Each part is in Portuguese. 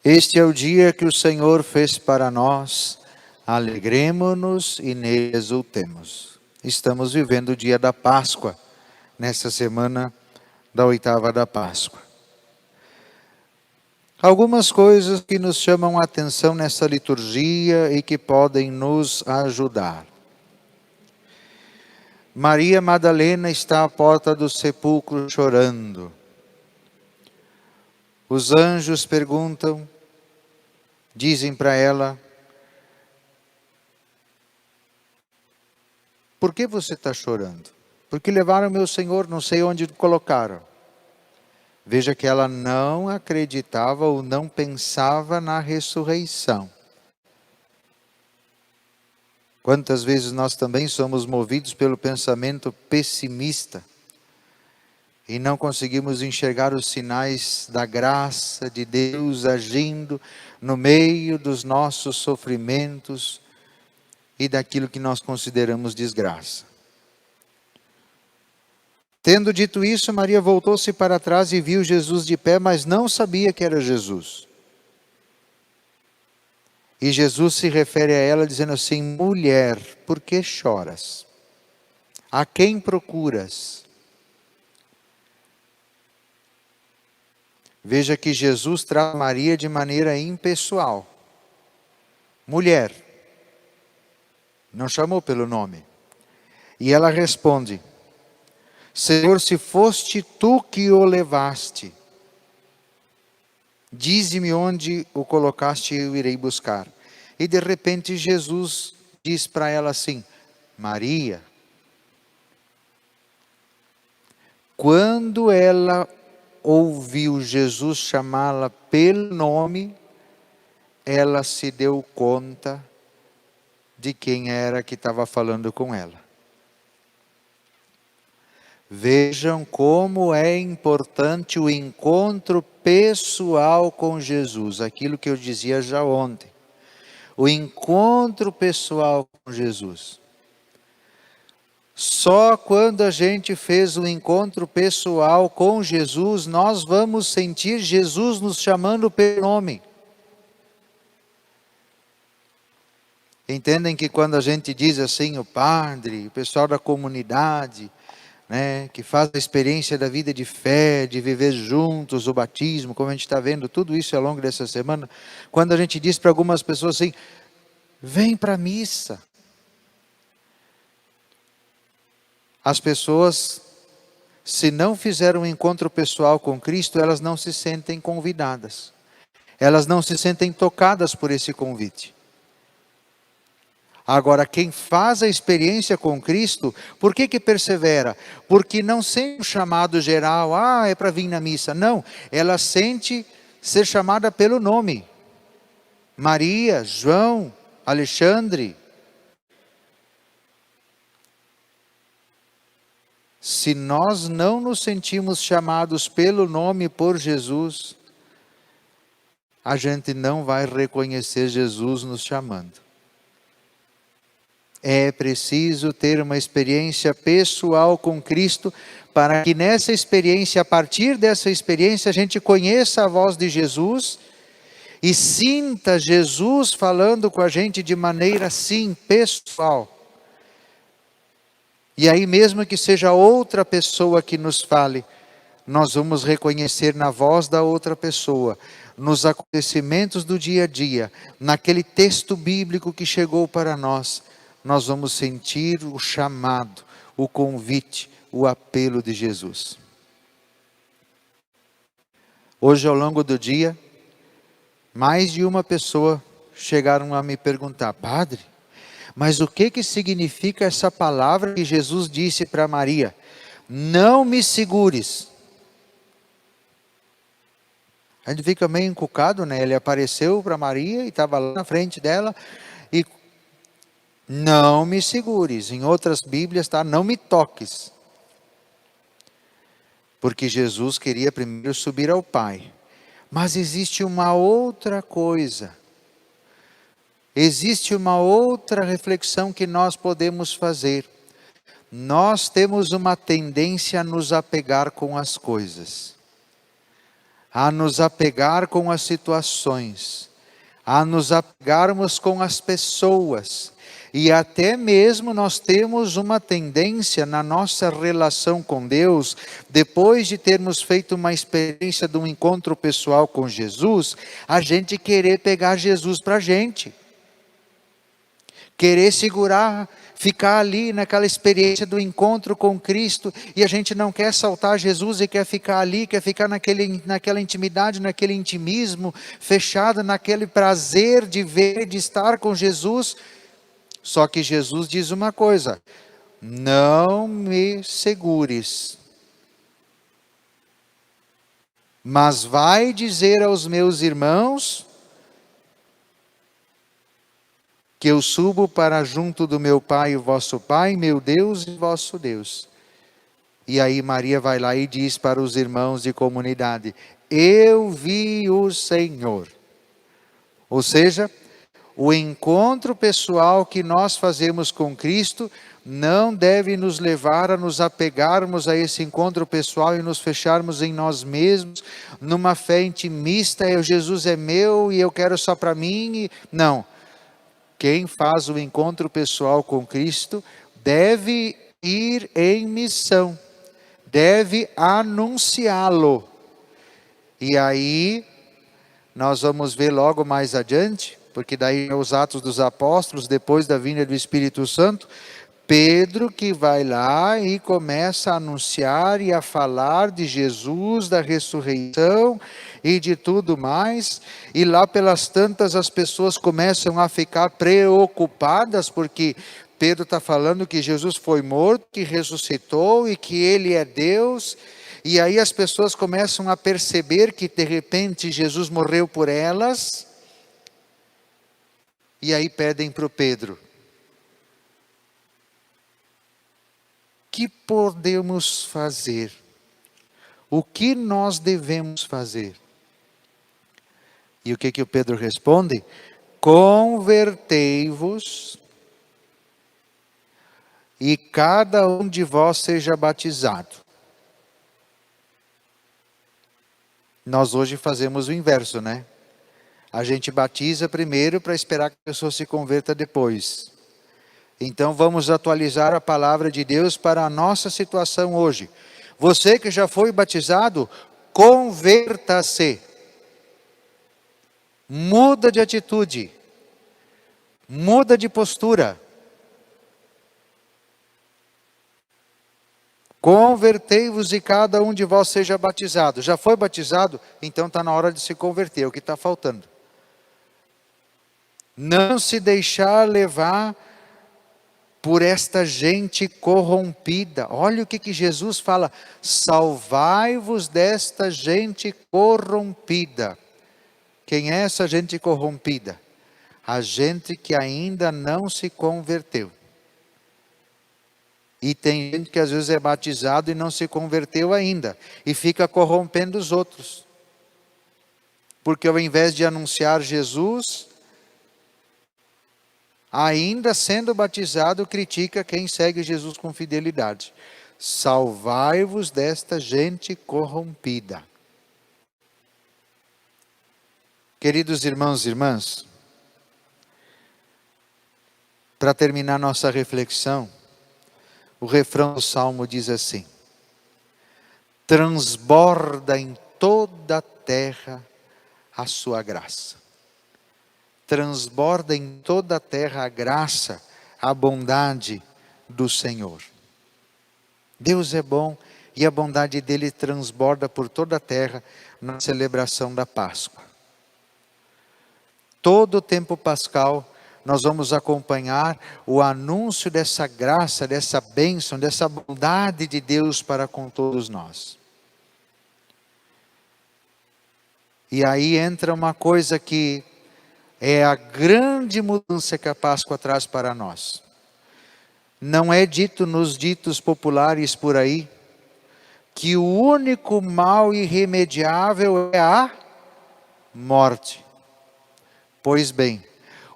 Este é o dia que o Senhor fez para nós, alegremo-nos e nele exultemos. Estamos vivendo o dia da Páscoa, nesta semana da oitava da Páscoa. Algumas coisas que nos chamam a atenção nessa liturgia e que podem nos ajudar. Maria Madalena está à porta do sepulcro chorando. Os anjos perguntam, dizem para ela: por que você está chorando? Porque levaram meu Senhor, não sei onde colocaram. Veja que ela não acreditava ou não pensava na ressurreição. Quantas vezes nós também somos movidos pelo pensamento pessimista e não conseguimos enxergar os sinais da graça de Deus agindo no meio dos nossos sofrimentos e daquilo que nós consideramos desgraça. Tendo dito isso, Maria voltou-se para trás e viu Jesus de pé, mas não sabia que era Jesus. E Jesus se refere a ela dizendo assim: mulher, por que choras? A quem procuras? Veja que Jesus trata Maria de maneira impessoal. Mulher, não chamou pelo nome. E ela responde: Senhor, se foste tu que o levaste, dize-me onde o colocaste e eu irei buscar. E de repente Jesus diz para ela assim: Maria. Quando ela ouviu Jesus chamá-la pelo nome, ela se deu conta de quem era que estava falando com ela. Vejam como é importante o encontro pessoal com Jesus, aquilo que eu dizia já ontem. O encontro pessoal com Jesus. Só quando a gente fez um encontro pessoal com Jesus, nós vamos sentir Jesus nos chamando pelo nome. Entendem que quando a gente diz assim, o padre, o pessoal da comunidade, que faz a experiência da vida de fé, de viver juntos, o batismo, como a gente está vendo, tudo isso ao longo dessa semana, quando a gente diz para algumas pessoas assim, vem para a missa. As pessoas, se não fizeram um encontro pessoal com Cristo, elas não se sentem convidadas. Elas não se sentem tocadas por esse convite. Agora, quem faz a experiência com Cristo, por que persevera? Porque não sente o chamado geral, é para vir na missa. Não, ela sente ser chamada pelo nome. Maria, João, Alexandre. Se nós não nos sentimos chamados pelo nome por Jesus, a gente não vai reconhecer Jesus nos chamando. É preciso ter uma experiência pessoal com Cristo, para que nessa experiência, a partir dessa experiência, a gente conheça a voz de Jesus e sinta Jesus falando com a gente de maneira assim, pessoal. E aí mesmo que seja outra pessoa que nos fale, nós vamos reconhecer na voz da outra pessoa, nos acontecimentos do dia a dia, naquele texto bíblico que chegou para nós, nós vamos sentir o chamado, o convite, o apelo de Jesus. Hoje, ao longo do dia, mais de uma pessoa chegaram a me perguntar: padre, mas o que significa essa palavra que Jesus disse para Maria? Não me segures. A gente fica meio encucado, né? Ele apareceu para Maria e estava lá na frente dela e não me segures. Em outras Bíblias está, não me toques. Porque Jesus queria primeiro subir ao Pai. Mas existe uma outra coisa. Existe uma outra reflexão que nós podemos fazer. Nós temos uma tendência a nos apegar com as coisas. a nos apegar com as situações, a nos apegarmos com as pessoas. E até mesmo nós temos uma tendência na nossa relação com Deus, depois de termos feito uma experiência de um encontro pessoal com Jesus, a gente querer pegar Jesus para a gente. Querer segurar, ficar ali naquela experiência do encontro com Cristo, e a gente não quer soltar Jesus e quer ficar ali, quer ficar naquela intimidade, naquele intimismo, fechado naquele prazer de ver, de estar com Jesus. Só que Jesus diz uma coisa: não me segures, mas vai dizer aos meus irmãos que eu subo para junto do meu Pai, o vosso Pai, meu Deus e vosso Deus. E aí Maria vai lá e diz para os irmãos de comunidade: eu vi o Senhor. Ou seja, o encontro pessoal que nós fazemos com Cristo não deve nos levar a nos apegarmos a esse encontro pessoal e nos fecharmos em nós mesmos, numa fé intimista: Jesus é meu e eu quero só para mim. Não. Quem faz o encontro pessoal com Cristo deve ir em missão, deve anunciá-lo. E aí, nós vamos ver logo mais adiante, porque daí os Atos dos Apóstolos, depois da vinda do Espírito Santo, Pedro que vai lá e começa a anunciar e a falar de Jesus, da ressurreição e de tudo mais. E lá pelas tantas as pessoas começam a ficar preocupadas, porque Pedro está falando que Jesus foi morto, que ressuscitou e que Ele é Deus. E aí as pessoas começam a perceber que de repente Jesus morreu por elas. E aí pedem para o Pedro: o que podemos fazer? O que nós devemos fazer? E o que o Pedro responde? Convertei-vos e cada um de vós seja batizado. Nós hoje fazemos o inverso, né? A gente batiza primeiro para esperar que a pessoa se converta depois. Então vamos atualizar a palavra de Deus para a nossa situação hoje. Você que já foi batizado, converta-se. Muda de atitude. Muda de postura. Convertei-vos e cada um de vós seja batizado. Já foi batizado? Então está na hora de se converter, é o que está faltando. Não se deixar levar por esta gente corrompida. Olha o que Jesus fala: salvai-vos desta gente corrompida. Quem é essa gente corrompida? A gente que ainda não se converteu. E tem gente que às vezes é batizado e não se converteu ainda, e fica corrompendo os outros. Porque ao invés de anunciar Jesus, ainda sendo batizado, critica quem segue Jesus com fidelidade. Salvai-vos desta gente corrompida. Queridos irmãos e irmãs, para terminar nossa reflexão, o refrão do Salmo diz assim: transborda em toda a terra a sua graça. Transborda em toda a terra a graça, a bondade do Senhor. Deus é bom e a bondade dele transborda por toda a terra na celebração da Páscoa. Todo o tempo pascal nós vamos acompanhar o anúncio dessa graça, dessa bênção, dessa bondade de Deus para com todos nós. E aí entra uma coisa que é a grande mudança que a Páscoa traz para nós. Não é dito nos ditos populares por aí que o único mal irremediável é a morte. Pois bem,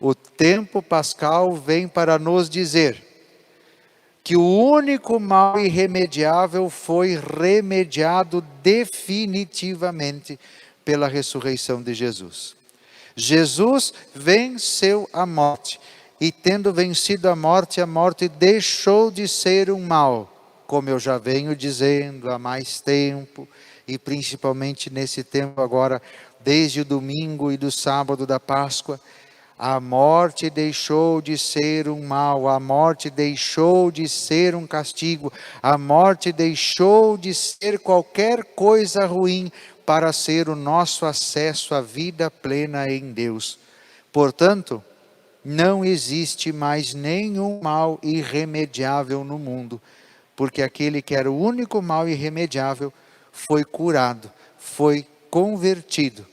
o tempo pascal vem para nos dizer que o único mal irremediável foi remediado definitivamente pela ressurreição de Jesus. Jesus venceu a morte, e tendo vencido a morte deixou de ser um mal, como eu já venho dizendo há mais tempo, e principalmente nesse tempo agora, desde o domingo e do sábado da Páscoa. A morte deixou de ser um mal, a morte deixou de ser um castigo, a morte deixou de ser qualquer coisa ruim para ser o nosso acesso à vida plena em Deus. Portanto, não existe mais nenhum mal irremediável no mundo, porque aquele que era o único mal irremediável foi curado, foi convertido,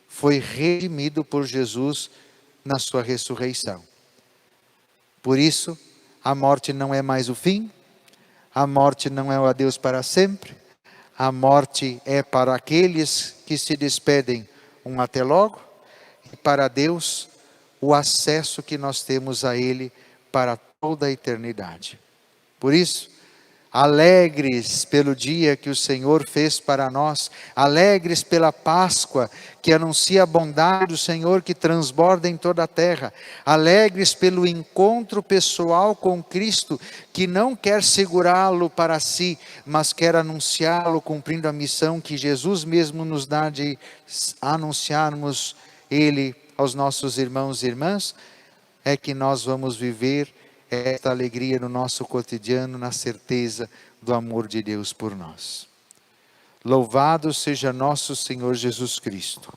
foi redimido por Jesus na sua ressurreição. Por isso, a morte não é mais o fim, a morte não é o adeus para sempre, a morte é para aqueles que se despedem um até logo, e para Deus o acesso que nós temos a Ele para toda a eternidade. Por isso, alegres pelo dia que o Senhor fez para nós, alegres pela Páscoa que anuncia a bondade do Senhor que transborda em toda a terra, alegres pelo encontro pessoal com Cristo, que não quer segurá-lo para si, mas quer anunciá-lo, cumprindo a missão que Jesus mesmo nos dá de anunciarmos Ele aos nossos irmãos e irmãs, é que nós vamos viver esta alegria no nosso cotidiano, na certeza do amor de Deus por nós. Louvado seja nosso Senhor Jesus Cristo.